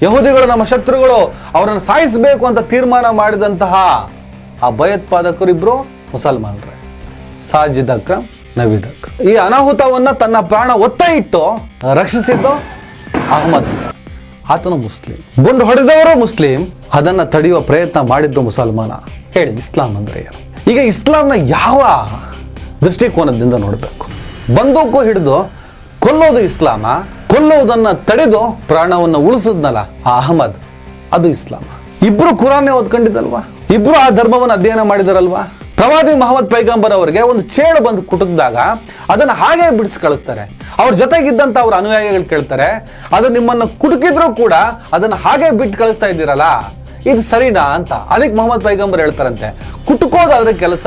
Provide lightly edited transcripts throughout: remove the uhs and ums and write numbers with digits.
ಯಹೂದಿಗಳು ನಮ್ಮ ಶತ್ರುಗಳು, ಅವರನ್ನು ಸಾಯಿಸಬೇಕು ಅಂತ ತೀರ್ಮಾನ ಮಾಡಿದಂತಹ ಆ ಭಯೋತ್ಪಾದಕರಿಬ್ರು ಮುಸಲ್ಮಾನರೇ, ಸಾಜಿದ್ ಅಕ್ರಮ್, ನವೀದ್ ಅಕ್ರಮ್. ಈ ಅನಾಹುತವನ್ನ ತನ್ನ ಪ್ರಾಣ ಒತ್ತ ಇಟ್ಟು ರಕ್ಷಿಸಿದ್ದು ಅಹಮದ್. ಆತನು ಮುಸ್ಲಿಂ, ಗುಂಡು ಹೊಡೆದವರು ಮುಸ್ಲಿಂ, ಅದನ್ನ ತಡೆಯುವ ಪ್ರಯತ್ನ ಮಾಡಿದ್ದು ಮುಸಲ್ಮಾನ. ಹೇಳಿ, ಇಸ್ಲಾಂ ಅಂದ್ರೆ ಏನು? ಈಗ ಇಸ್ಲಾಂನ ಯಾವ ದೃಷ್ಟಿಕೋನದಿಂದ ನೋಡಬೇಕು? ಬಂದೂಕು ಹಿಡಿದು ಕೊಲ್ಲೋದು ಇಸ್ಲಾಮ, ಕೊಲ್ಲುವುದನ್ನ ತಡೆದು ಪ್ರಾಣವನ್ನು ಉಳಿಸಿದ್ನಲ್ಲ ಆ ಅಹಮದ್, ಅದು ಇಸ್ಲಾಮ. ಇಬ್ರು ಕುರಾನ್ನೇ ಓದ್ಕೊಂಡಿದ್ದಲ್ವಾ, ಇಬ್ರು ಆ ಧರ್ಮವನ್ನು ಅಧ್ಯಯನ ಮಾಡಿದಾರಲ್ವಾ. ಪ್ರವಾದಿ ಮೊಹಮ್ಮದ್ ಪೈಗಂಬರ್ ಅವರಿಗೆ ಒಂದು ಚೇಳು ಬಂದು ಕುಟುಕಿದಾಗ ಅದನ್ನ ಹಾಗೆ ಬಿಡಿಸಿ ಕಳಿಸ್ತಾರೆ. ಅವ್ರ ಜೊತೆಗಿದ್ದಂತ ಅವ್ರ ಅನುಯಾಯಿಗಳು ಕೇಳ್ತಾರೆ, ಅದು ನಿಮ್ಮನ್ನು ಕುಟುಕಿದ್ರು ಕೂಡ ಅದನ್ನ ಹಾಗೆ ಬಿಟ್ಟು ಕಳಿಸ್ತಾ ಇದ್ದೀರಲ್ಲ, ಇದು ಸರಿನಾ ಅಂತ. ಅದಕ್ಕೆ ಮೊಹಮ್ಮದ್ ಪೈಗಂಬರ್ ಹೇಳ್ತಾರಂತೆ, ಕುಟುಕೋದಾದ್ರೆ ಕೆಲಸ,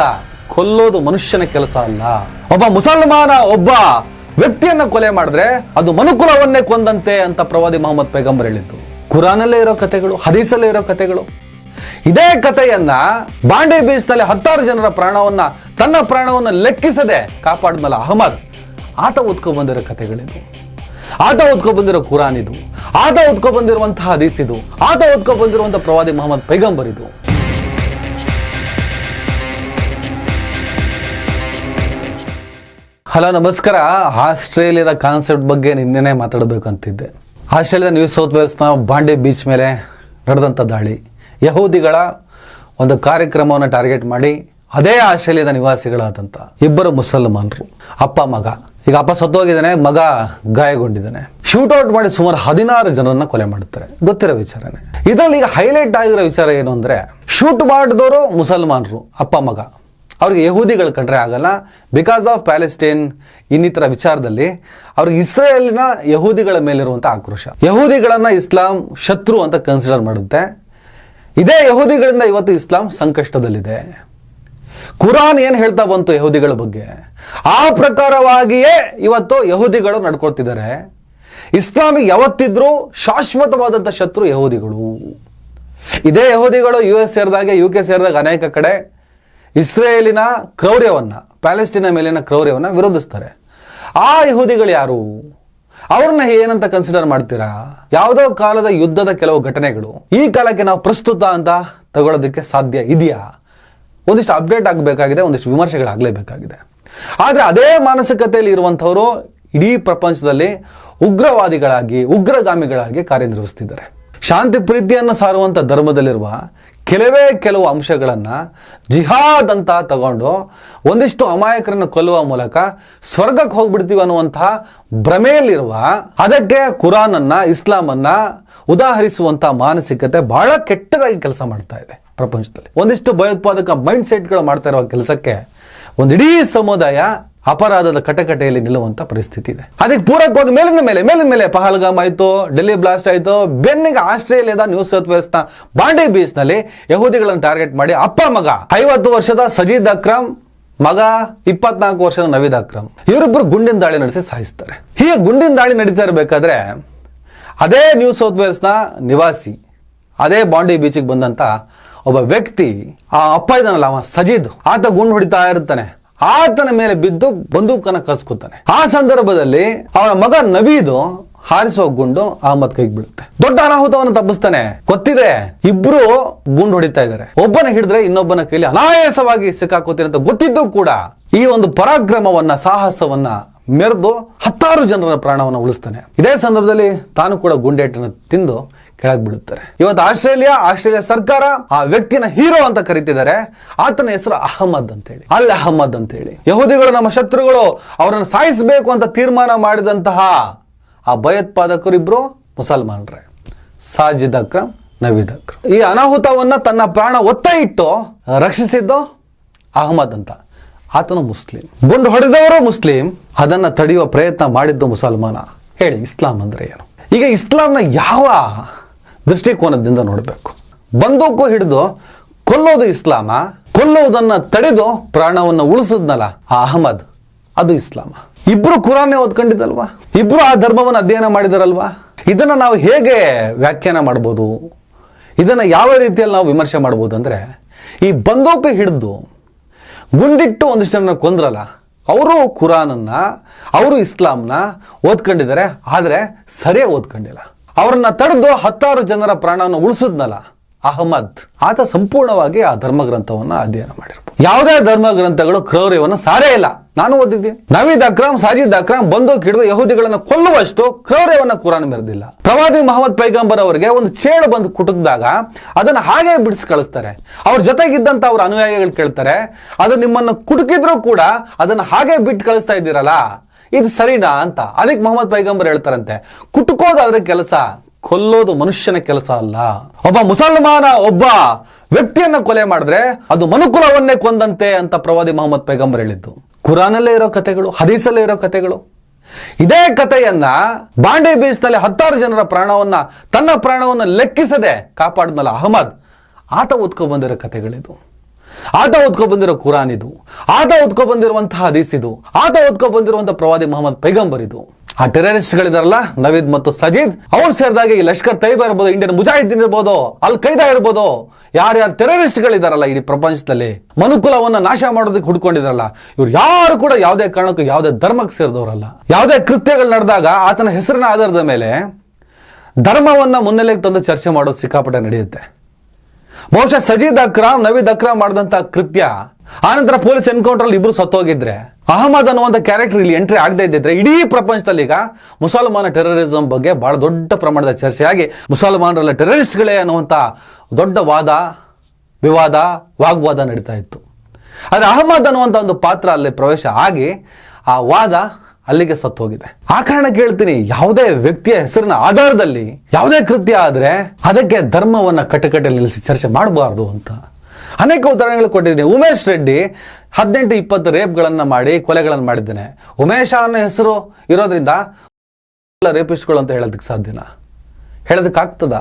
ಕೊಲ್ಲೋದು ಮನುಷ್ಯನ ಕೆಲಸ ಅಲ್ಲ. ಒಬ್ಬ ಮುಸಲ್ಮಾನ ಒಬ್ಬ ವ್ಯಕ್ತಿಯನ್ನ ಕೊಲೆ ಮಾಡಿದ್ರೆ ಅದು ಮನುಕುಲವನ್ನೇ ಕೊಂದಂತೆ ಅಂತ ಪ್ರವಾದಿ ಮೊಹಮ್ಮದ್ ಪೈಗಂಬರ್ ಹೇಳಿದ್ದು. ಕುರಾನಲ್ಲೇ ಇರೋ ಕಥೆಗಳು, ಹದೀಸಲ್ಲೇ ಇರೋ ಕಥೆಗಳು. ಇದೇ ಕಥೆಯನ್ನ ಬಾಂಡೆ ಬೀಚ್ನಲ್ಲಿ 10 ಜನರ ಪ್ರಾಣವನ್ನ, ತನ್ನ ಪ್ರಾಣವನ್ನ ಲೆಕ್ಕಿಸದೆ ಕಾಪಾಡಿದ್ನಲ್ಲ ಅಹಮದ್, ಆತ ಓದ್ಕೊ ಬಂದಿರೋ ಕಥೆಗಳಿದು, ಆತ ಓದ್ಕೊ ಬಂದಿರೋ ಕುರಾನ್ ಇದು, ಆತ ಓದ್ಕೊ ಬಂದಿರುವಂತಹ ಹದೀಸ್ ಇದು, ಆತ ಓದ್ಕೊ ಬಂದಿರುವಂತಹ ಪ್ರವಾದಿ ಮೊಹಮ್ಮದ್ ಪೈಗಂಬರ್ ಇದು. ಹಲೋ, ನಮಸ್ಕಾರ. ಆಸ್ಟ್ರೇಲಿಯಾದ ಕಾನ್ಸೆಪ್ಟ್ ಬಗ್ಗೆ ನಿನ್ನೆನೇ ಮಾತಾಡಬೇಕು ಅಂತಿದ್ದೆ. ಆಸ್ಟ್ರೇಲಿಯಾದ ನ್ಯೂ ಸೌತ್ ವೇಲ್ಸ್ನ ಬಾಂಡೆ ಬೀಚ್ ಮೇಲೆ ನಡೆದಂಥ ದಾಳಿ, ಯಹೂದಿಗಳ ಒಂದು ಕಾರ್ಯಕ್ರಮವನ್ನು ಟಾರ್ಗೆಟ್ ಮಾಡಿ ಅದೇ ಆಸ್ಟ್ರೇಲಿಯಾದ ನಿವಾಸಿಗಳಾದಂಥ ಇಬ್ಬರು ಮುಸಲ್ಮಾನರು, ಅಪ್ಪ ಮಗ. ಈಗ ಅಪ್ಪ ಸತ್ತೋಗಿದ್ದಾನೆ, ಮಗ ಗಾಯಗೊಂಡಿದ್ದಾನೆ. ಶೂಟ್ಔಟ್ ಮಾಡಿ ಸುಮಾರು 16 ಜನರನ್ನ ಕೊಲೆ ಮಾಡುತ್ತಾರೆ. ಗೊತ್ತಿರೋ ವಿಚಾರನೇ. ಇದರಲ್ಲಿ ಈಗ ಹೈಲೈಟ್ ಆಗಿರೋ ವಿಚಾರ ಏನು ಅಂದ್ರೆ, ಶೂಟ್ ಮಾಡಿದವರು ಮುಸಲ್ಮಾನರು, ಅಪ್ಪ ಮಗ. ಅವ್ರಿಗೆ ಯಹೂದಿಗಳು ಕಂಡ್ರೆ ಆಗಲ್ಲ. ಬಿಕಾಸ್ ಆಫ್ ಪ್ಯಾಲೆಸ್ಟೈನ್ ಇನ್ನಿತರ ವಿಚಾರದಲ್ಲಿ ಅವ್ರಿಗೆ ಇಸ್ರೇಲಿನ ಯಹೂದಿಗಳ ಮೇಲಿರುವಂಥ ಆಕ್ರೋಶ. ಯಹೂದಿಗಳನ್ನ ಇಸ್ಲಾಂ ಶತ್ರು ಅಂತ ಕನ್ಸಿಡರ್ ಮಾಡುತ್ತೆ. ಇದೇ ಯಹೂದಿಗಳಿಂದ ಇವತ್ತು ಇಸ್ಲಾಂ ಸಂಕಷ್ಟದಲ್ಲಿದೆ. ಕುರಾನ್ ಏನು ಹೇಳ್ತಾ ಬಂತು ಯಹೂದಿಗಳ ಬಗ್ಗೆ, ಆ ಪ್ರಕಾರವಾಗಿಯೇ ಇವತ್ತು ಯಹೂದಿಗಳು ನಡ್ಕೊಳ್ತಿದ್ದಾರೆ. ಇಸ್ಲಾಮಿಗೆ ಯಾವತ್ತಿದ್ರೂ ಶಾಶ್ವತವಾದಂಥ ಶತ್ರು ಯಹೂದಿಗಳು. ಇದೇ ಯಹೂದಿಗಳು US ಸೇರಿದಾಗ, UK ಸೇರಿದಾಗ ಅನೇಕ ಕಡೆ ಇಸ್ರೇಲಿನ ಕ್ರೌರ್ಯವನ್ನ, ಪ್ಯಾಲೆಸ್ಟೈನ ಮೇಲಿನ ಕ್ರೌರ್ಯವನ್ನ ವಿರೋಧಿಸ್ತಾರೆ. ಆ ಯಹೂದಿಗಳು ಯಾರು? ಅವ್ರನ್ನ ಏನಂತ ಕನ್ಸಿಡರ್ ಮಾಡ್ತೀರಾ? ಯಾವುದೋ ಕಾಲದ ಯುದ್ಧದ ಕೆಲವು ಘಟನೆಗಳು ಈ ಕಾಲಕ್ಕೆ ನಾವು ಪ್ರಸ್ತುತ ಅಂತ ತಗೊಳ್ಳೋದಕ್ಕೆ ಸಾಧ್ಯ ಇದೆಯಾ? ಒಂದಿಷ್ಟು ಅಪ್ಡೇಟ್ ಆಗಬೇಕಾಗಿದೆ, ಒಂದಿಷ್ಟು ವಿಮರ್ಶೆಗಳಾಗಲೇಬೇಕಾಗಿದೆ. ಆದರೆ ಅದೇ ಮಾನಸಿಕತೆಯಲ್ಲಿ ಇರುವಂಥವರು ಇಡೀ ಪ್ರಪಂಚದಲ್ಲಿ ಉಗ್ರವಾದಿಗಳಾಗಿ, ಉಗ್ರಗಾಮಿಗಳಾಗಿ ಕಾರ್ಯನಿರ್ವಹಿಸ್ತಿದ್ದಾರೆ. ಶಾಂತಿ ಪ್ರೀತಿಯನ್ನು ಸಾರುವಂಥ ಧರ್ಮದಲ್ಲಿರುವ ಕೆಲವು ಅಂಶಗಳನ್ನು ಜಿಹಾದ್ ಅಂತ ತಗೊಂಡು ಒಂದಿಷ್ಟು ಅಮಾಯಕರನ್ನು ಕೊಲ್ಲುವ ಮೂಲಕ ಸ್ವರ್ಗಕ್ಕೆ ಹೋಗ್ಬಿಡ್ತೀವಿ ಅನ್ನುವಂತಹ ಭ್ರಮೆಯಲ್ಲಿರುವ, ಅದಕ್ಕೆ ಕುರಾನನ್ನ, ಇಸ್ಲಾಮನ್ನ ಉದಾಹರಿಸುವಂಥ ಮಾನಸಿಕತೆ ಬಹಳ ಕೆಟ್ಟದಾಗಿ ಕೆಲಸ ಮಾಡ್ತಾ ಇದೆ ಪ್ರಪಂಚದಲ್ಲಿ. ಒಂದಿಷ್ಟು ಭಯೋತ್ಪಾದಕ ಮೈಂಡ್ ಸೆಟ್ಗಳು ಮಾಡ್ತಾ ಇರುವ ಕೆಲಸಕ್ಕೆ ಒಂದು ಇಡೀ ಸಮುದಾಯ ಅಪರಾಧದ ಕಟಕಟೆಯಲ್ಲಿ ನಿಲ್ಲುವಂತ ಪರಿಸ್ಥಿತಿ ಇದೆ. ಅದಕ್ಕೆ ಪೂರಕವಾಗಿ ಮೇಲಿನ ಮೇಲೆ ಪಹಲ್ಗಾಮ್ ಆಯ್ತು, ಡೆಲ್ಲಿ ಬ್ಲಾಸ್ಟ್ ಆಯ್ತು, ಬೆನ್ನಿಗೆ ಆಸ್ಟ್ರೇಲಿಯಾದ ನ್ಯೂ ಸೌತ್ ವೇಲ್ಸ್ನ ಬಾಂಡೆ ಬೀಚ್ ನಲ್ಲಿ ಯಹೂದಿಗಳನ್ನು ಟಾರ್ಗೆಟ್ ಮಾಡಿ ಅಪ್ಪ ಮಗ 50 ವರ್ಷದ ಸಜೀದ್ ಅಕ್ರಮ್, ಮಗ 24 ವರ್ಷದ ನವೀದ್ ಅಕ್ರಮ್, ಇವರಿಬ್ಬರು ಗುಂಡಿನ ದಾಳಿ ನಡೆಸಿ ಸಾಯಿಸ್ತಾರೆ. ಹೀಗೆ ಗುಂಡಿನ ದಾಳಿ ನಡೀತಾ ಇರಬೇಕಾದ್ರೆ ಅದೇ ನ್ಯೂ ಸೌತ್ ವೇಲ್ಸ್ನ ನಿವಾಸಿ, ಅದೇ ಬಾಂಡೆ ಬೀಚಿಗೆ ಬಂದಂತ ಒಬ್ಬ ವ್ಯಕ್ತಿ, ಆ ಅಪ್ಪ ಇದ್ದಾನಲ್ಲ ಅವ ಸಜೀದ್, ಆತ ಗುಂಡು ಹೊಡಿತಾ ಇರ್ತಾನೆ. ಆತನ ಮೇಲೆ ಬಿದ್ದು ಬಂದೂಕನ್ನ ಕಸ್ಕೊತಾನೆ. ಆ ಸಂದರ್ಭದಲ್ಲಿ ಅವನ ಮಗ ನವೀದು ಹಾರಿಸೋ ಗುಂಡು ಅಹಮದ್ ಕೈಗೆ ಬೀಳುತ್ತೆ. ದೊಡ್ಡ ಅನಾಹುತವನ್ನು ತಪ್ಪಿಸ್ತಾನೆ. ಗೊತ್ತಿದೆ ಇಬ್ರು ಗುಂಡು ಹೊಡಿತಾ ಇದ್ದಾರೆ, ಒಬ್ಬನ ಹಿಡಿದ್ರೆ ಇನ್ನೊಬ್ಬನ ಕೈಲಿ ಅನಾಯಾಸವಾಗಿ ಸಿಕ್ಕಾಕೋತೀನಿ ಅಂತ ಗೊತ್ತಿದ್ದು ಕೂಡ ಈ ಒಂದು ಪರಾಕ್ರಮವನ್ನ, ಸಾಹಸವನ್ನ ಮೆರೆದು 10 ಜನರ ಪ್ರಾಣವನ್ನು ಉಳಿಸ್ತಾನೆ. ಇದೇ ಸಂದರ್ಭದಲ್ಲಿ ತಾನು ಕೂಡ ಗುಂಡೇಟನ್ನು ತಿಂದು ಕೆಳಗೆ ಬೀಳುತ್ತಾರೆ. ಇವತ್ತು ಆಸ್ಟ್ರೇಲಿಯಾ ಸರ್ಕಾರ ಆ ವ್ಯಕ್ತಿನ ಹೀರೋ ಅಂತ ಕರೀತಿದ್ದಾರೆ. ಆತನ ಹೆಸರು ಅಹಮದ್ ಅಂತೇಳಿ, ಅಲ್ ಅಹಮದ್ ಅಂತೇಳಿ. ಯಹೂದಿಗಳು ನಮ್ಮ ಶತ್ರುಗಳು, ಅವರನ್ನು ಸಾಯಿಸಬೇಕು ಅಂತ ತೀರ್ಮಾನ ಮಾಡಿದಂತಹ ಆ ಭಯೋತ್ಪಾದಕರಿಬ್ರು ಮುಸಲ್ಮಾನರೇ, ಸಾಜಿದ್ ಅಕ್ರಮ್, ನವೀದ್ ಅಕ್ರಮ್. ಈ ಅನಾಹುತವನ್ನ ತನ್ನ ಪ್ರಾಣ ಒತ್ತ ಇಟ್ಟು ರಕ್ಷಿಸಿದ್ದು ಅಹಮದ್ ಅಂತ. ಆತನು ಮುಸ್ಲಿಂ, ಗುಂಡು ಹೊಡೆದವರು ಮುಸ್ಲಿಂ, ಅದನ್ನ ತಡೆಯುವ ಪ್ರಯತ್ನ ಮಾಡಿದ್ದು ಮುಸಲ್ಮಾನ. ಹೇಳಿ, ಇಸ್ಲಾಂ ಅಂದ್ರೆ ಏನು? ಈಗ ಇಸ್ಲಾಂನ ಯಾವ ದೃಷ್ಟಿಕೋನದಿಂದ ನೋಡಬೇಕು? ಬಂದೂಕು ಹಿಡಿದು ಕೊಲ್ಲೋದು ಇಸ್ಲಾಮ, ಕೊಲ್ಲುವುದನ್ನ ತಡೆದು ಪ್ರಾಣವನ್ನು ಉಳಿಸಿದ್ನಲ್ಲ ಆ ಅಹಮದ್, ಅದು ಇಸ್ಲಾಮ. ಇಬ್ರು ಕುರಾನ್ನೇ ಓದ್ಕೊಂಡಿದ್ದಲ್ವಾ, ಇಬ್ರು ಆ ಧರ್ಮವನ್ನು ಅಧ್ಯಯನ ಮಾಡಿದಾರಲ್ವಾ. ಇದನ್ನ ನಾವು ಹೇಗೆ ವ್ಯಾಖ್ಯಾನ ಮಾಡ್ಬೋದು, ಇದನ್ನ ಯಾವ ರೀತಿಯಲ್ಲಿ ನಾವು ವಿಮರ್ಶೆ ಮಾಡ್ಬೋದು ಅಂದ್ರೆ, ಈ ಬಂದೂಕು ಹಿಡಿದು ಗುಂಡಿಟ್ಟು ಒಂದಿಷ್ಟು ಜನ ಕೊಂದ್ರಲ್ಲ, ಅವರು ಕುರಾನನ್ನ, ಅವರು ಇಸ್ಲಾಂನ ಓದ್ಕೊಂಡಿದ್ದಾರೆ, ಆದರೆ ಸರಿಯಾಗಿ ಓದ್ಕೊಂಡಿಲ್ಲ. ಅವರನ್ನ ತಡೆದು 10 ಜನರ ಪ್ರಾಣವನ್ನು ಉಳಿಸಿದ್ನಲ್ಲ ಅಹಮದ್, ಆತ ಸಂಪೂರ್ಣವಾಗಿ ಆ ಧರ್ಮಗ್ರಂಥವನ್ನ ಅಧ್ಯಯನ ಮಾಡಿರ್ಬೋದು. ಯಾವುದೇ ಧರ್ಮ ಗ್ರಂಥಗಳು ಕ್ರೌರ್ಯವನ್ನು ಸಾರೇ ಇಲ್ಲ. ನಾನು ಓದಿದ್ದೀನಿ. ನವೀದ್ ಅಕ್ರಮ್, ಸಾಜಿದ್ ಅಕ್ರಮ್ ಬಂದೂಕ್ ಹಿಡಿದು ಯಹೂದಿಗಳನ್ನು ಕೊಲ್ಲುವಷ್ಟು ಕ್ರೌರ್ಯವನ್ನ ಕುರಾನ್ ಮೆರೆದಿಲ್ಲ. ಪ್ರವಾದಿ ಮೊಹಮ್ಮದ್ ಪೈಗಂಬರ್ ಅವರಿಗೆ ಒಂದು ಚೇಳು ಬಂದು ಕುಟುಕಿದಾಗ ಅದನ್ನ ಹಾಗೆ ಬಿಡಿಸಿ ಕಳಿಸ್ತಾರೆ. ಅವ್ರ ಜೊತೆಗಿದ್ದಂತ ಅವ್ರ ಅನುಯಾಯಿಗಳು ಕೇಳ್ತಾರೆ, ಅದು ನಿಮ್ಮನ್ನು ಕುಟುಕಿದ್ರು ಕೂಡ ಅದನ್ನ ಹಾಗೆ ಬಿಟ್ಟು ಕಳಿಸ್ತಾ ಇದ್ದೀರಲ್ಲ, ಇದು ಸರಿನಾ ಅಂತ. ಅದಕ್ಕೆ ಮೊಹಮ್ಮದ್ ಪೈಗಂಬರ್ ಹೇಳ್ತಾರಂತೆ, ಕುಟುಕೋದಾದ್ರೆ ಕೆಲಸ, ಕೊಲ್ಲೋದು ಮನುಷ್ಯನ ಕೆಲಸ ಅಲ್ಲ. ಒಬ್ಬ ಮುಸಲ್ಮಾನ ಒಬ್ಬ ವ್ಯಕ್ತಿಯನ್ನ ಕೊಲೆ ಮಾಡಿದ್ರೆ ಅದು ಮನುಕುಲವನ್ನೇ ಕೊಂದಂತೆ ಅಂತ ಪ್ರವಾದಿ ಮೊಹಮ್ಮದ್ ಪೈಗಂಬರ್ ಹೇಳಿದ್ದು. ಕುರಾನಲ್ಲೇ ಇರೋ ಕಥೆಗಳು, ಹದೀಸಲ್ಲೇ ಇರೋ ಕಥೆಗಳು. ಇದೇ ಕಥೆಯನ್ನ ಬಾಂಡೆ ಬೀಚ್ ನಲ್ಲಿ 10 ಜನರ ಪ್ರಾಣವನ್ನ, ತನ್ನ ಪ್ರಾಣವನ್ನ ಲೆಕ್ಕಿಸದೆ ಕಾಪಾಡಿದ್ನಲ್ಲ ಅಹಮದ್, ಆತ ಓದ್ಕೊ ಬಂದಿರೋ ಕಥೆಗಳಿದು. ಆತ ಓದ್ಕೊ ಬಂದಿರೋ ಕುರಾನ್ ಇದು, ಆತ ಓದ್ಕೊ ಬಂದಿರುವಂತಹ ಹದೀಸ್ ಇದು, ಆತ ಓದ್ಕೊ ಬಂದಿರುವಂತಹ ಪ್ರವಾದಿ ಮೊಹಮ್ಮದ್ ಪೈಗಂಬರ್ ಇದು. ಆ ಟೆರರಿಸ್ಟ್ಗಳಿದಾರಲ್ಲ ನವೀದ್ ಮತ್ತು ಸಜೀದ್, ಅವ್ರು ಸೇರಿದಾಗ ಈ ಲಷ್ಕರ್ ತೈಬಾ ಇರ್ಬೋದು, ಇಂಡಿಯನ್ ಮುಜಾಹಿದ್ದೀನ್ ಇರ್ಬೋದು, ಅಲ್ ಖೈದಾ ಇರ್ಬೋದು, ಯಾರ್ಯಾರು ಟೆರರಿಸ್ಟ್ಗಳಿದಾರಲ್ಲ ಇಡೀ ಪ್ರಪಂಚದಲ್ಲಿ ಮನುಕುಲವನ್ನ ನಾಶ ಮಾಡೋದಕ್ಕೆ ಹುಡ್ಕೊಂಡಿದಾರಲ್ಲ, ಇವ್ರು ಯಾರು ಕೂಡ ಯಾವುದೇ ಕಾರಣಕ್ಕೂ ಯಾವುದೇ ಧರ್ಮಕ್ಕೆ ಸೇರಿದವರಲ್ಲ. ಯಾವುದೇ ಕೃತ್ಯಗಳು ನಡೆದಾಗ ಆತನ ಹೆಸರಿನ ಆಧಾರದ ಮೇಲೆ ಧರ್ಮವನ್ನ ಮುನ್ನೆಲೆಗೆ ತಂದು ಚರ್ಚೆ ಮಾಡೋದು ಸಿಕ್ಕಾಪಟ್ಟೆ ನಡೆಯುತ್ತೆ. ಬಹುಶಃ ಸಜೀದ್ ಅಕ್ರಮ್, ನವೀದ್ ಅಕ್ರಮ್ ಮಾಡಿದಂತ ಕೃತ್ಯ, ಆನಂತರ ಪೊಲೀಸ್ ಎನ್ಕೌಂಟರ್ ಅಲ್ಲಿ ಇಬ್ರು ಸತ್ತೋಗಿದ್ರೆ, ಅಹಮದ್ ಅನ್ನುವಂಥ ಕ್ಯಾರೆಕ್ಟರ್ ಇಲ್ಲಿ ಎಂಟ್ರಿ ಆಗದೆ ಇದ್ದಿದ್ರೆ ಇಡೀ ಪ್ರಪಂಚದಲ್ಲಿ ಈಗ ಮುಸಲ್ಮಾನ ಟೆರರಿಸಂ ಬಗ್ಗೆ ಬಹಳ ದೊಡ್ಡ ಪ್ರಮಾಣದ ಚರ್ಚೆಯಾಗಿ ಮುಸಲ್ಮಾನರೆಲ್ಲ ಟೆರರಿಸ್ಟ್ಗಳೇ ಅನ್ನುವಂಥ ದೊಡ್ಡ ವಾದ ವಿವಾದ ವಾಗ್ವಾದ ನಡೀತಾ ಇತ್ತು. ಆದರೆ ಅಹಮದ್ ಅನ್ನುವಂಥ ಒಂದು ಪಾತ್ರ ಅಲ್ಲಿ ಪ್ರವೇಶ ಆಗಿ ಆ ವಾದ ಅಲ್ಲಿಗೆ ಸತ್ತು ಹೋಗಿದೆ. ಆ ಕಾರಣಕ್ಕೆ ಹೇಳ್ತೀನಿ, ಯಾವುದೇ ವ್ಯಕ್ತಿಯ ಹೆಸರಿನ ಆಧಾರದಲ್ಲಿ ಯಾವುದೇ ಕೃತ್ಯ ಆದ್ರೆ ಅದಕ್ಕೆ ಧರ್ಮವನ್ನ ಕಟ್ಟಕಟ್ಟೆಯಲ್ಲಿ ನಿಲ್ಲಿಸಿ ಚರ್ಚೆ ಮಾಡಬಾರ್ದು ಅಂತ ಅನೇಕ ಉದಾಹರಣೆಗಳು ಕೊಟ್ಟಿದ್ದೀನಿ. ಉಮೇಶ್ ರೆಡ್ಡಿ 18-20 ರೇಪ್ಗಳನ್ನು ಮಾಡಿ ಕೊಲೆಗಳನ್ನು ಮಾಡಿದ್ದೇನೆ. ಉಮೇಶ ಅನ್ನೋ ಹೆಸರು ಇರೋದ್ರಿಂದ ರೇಪಿಸ್ಟ್ಗಳು ಅಂತ ಹೇಳೋದಕ್ಕೆ ಸಾಧ್ಯನಾ? ಹೇಳೋದಕ್ಕಾಗ್ತದ?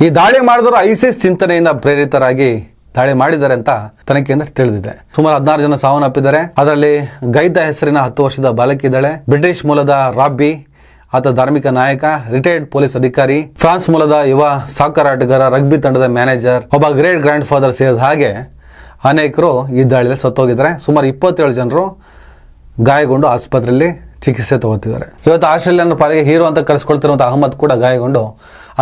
ಈ ದಾಳಿ ಮಾಡಿದವರು ಐಸಿಸ್ ಚಿಂತನೆಯಿಂದ ಪ್ರೇರಿತರಾಗಿ ದಾಳಿ ಮಾಡಿದ್ದಾರೆ ಅಂತ ತನಿಖೆಯಿಂದ ತಿಳಿದಿದೆ. ಸುಮಾರು 16 ಜನ ಸಾವನ್ನಪ್ಪಿದ್ದಾರೆ. ಅದರಲ್ಲಿ ಗೈದ ಹೆಸರಿನ 10 ವರ್ಷದ ಬಾಲಕಿ ಇದ್ದಾಳೆ. ಬ್ರಿಟಿಷ್ ಮೂಲದ ರಾಬ್ಬಿ, ಆತ ಧಾರ್ಮಿಕ ನಾಯಕ, ರಿಟೈರ್ಡ್ ಪೊಲೀಸ್ ಅಧಿಕಾರಿ, ಫ್ರಾನ್ಸ್ ಮೂಲದ ಯುವ ಸಾಕರ್ ಆಟಗಾರ, ರಗ್ಬಿ ತಂಡದ ಮ್ಯಾನೇಜರ್, ಒಬ್ಬ ಗ್ರೇಟ್ ಗ್ರ್ಯಾಂಡ್ ಫಾದರ್ ಸೇರಿದ ಹಾಗೆ ಅನೇಕರು ಈ ದಾಳಿಯಲ್ಲಿ ಸತ್ತೋಗಿದ್ದಾರೆ. ಸುಮಾರು 27 ಜನರು ಗಾಯಗೊಂಡು ಆಸ್ಪತ್ರೆಯಲ್ಲಿ ಚಿಕಿತ್ಸೆ ತಗೋತಿದ್ದಾರೆ. ಇವತ್ತು ಆಸ್ಟ್ರೇಲಿಯನ್ ಪಾಲಿಗೆ ಹೀರೋ ಅಂತ ಕರೆಸ್ಕೊಳ್ತಿರುವಂಥ ಅಹಮದ್ ಕೂಡ ಗಾಯಗೊಂಡು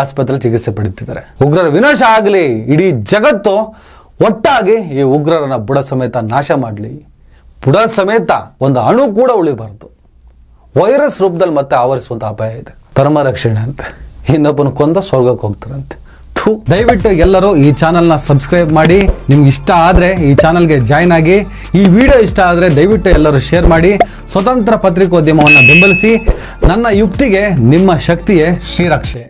ಆಸ್ಪತ್ರೆಯಲ್ಲಿ ಚಿಕಿತ್ಸೆ ಪಡೆಯುತ್ತಿದ್ದಾರೆ. ಉಗ್ರರ ವಿನಾಶ ಆಗಲಿ, ಇಡೀ ಜಗತ್ತು ಒಟ್ಟಾಗಿ ಈ ಉಗ್ರರನ್ನ ಬುಡ ಸಮೇತ ನಾಶ ಮಾಡಲಿ. ಬುಡ ಸಮೇತ ಒಂದು ಅಣು ಕೂಡ ಉಳಿಬಾರ್ದು. ವೈರಸ್ ರೂಪದಲ್ಲಿ ಮತ್ತೆ ಆವರಿಸುವಂತ ಅಪಾಯ ಇದೆ. ಧರ್ಮ ರಕ್ಷಣೆ ಅಂತೆ, ಇನ್ನೊಬ್ಬನ ಕೊಂದ ಸ್ವರ್ಗಕ್ಕೆ ಹೋಗ್ತಾರಂತೆ. ದಯವಿಟ್ಟು ಎಲ್ಲರೂ ಈ ಚಾನಲ್ನ ಸಬ್ಸ್ಕ್ರೈಬ್ ಮಾಡಿ. ನಿಮ್ಗೆ ಇಷ್ಟ ಆದರೆ ಈ ಚಾನಲ್ಗೆ ಜಾಯ್ನ್ ಆಗಿ. ಈ ವಿಡಿಯೋ ಇಷ್ಟ ಆದರೆ ದಯವಿಟ್ಟು ಎಲ್ಲರೂ ಶೇರ್ ಮಾಡಿ. ಸ್ವತಂತ್ರ ಪತ್ರಿಕೋದ್ಯಮವನ್ನು ಬೆಂಬಲಿಸಿ. ನನ್ನ ಯುಕ್ತಿಗೆ ನಿಮ್ಮ ಶಕ್ತಿಯೇ ಶ್ರೀರಕ್ಷೆ.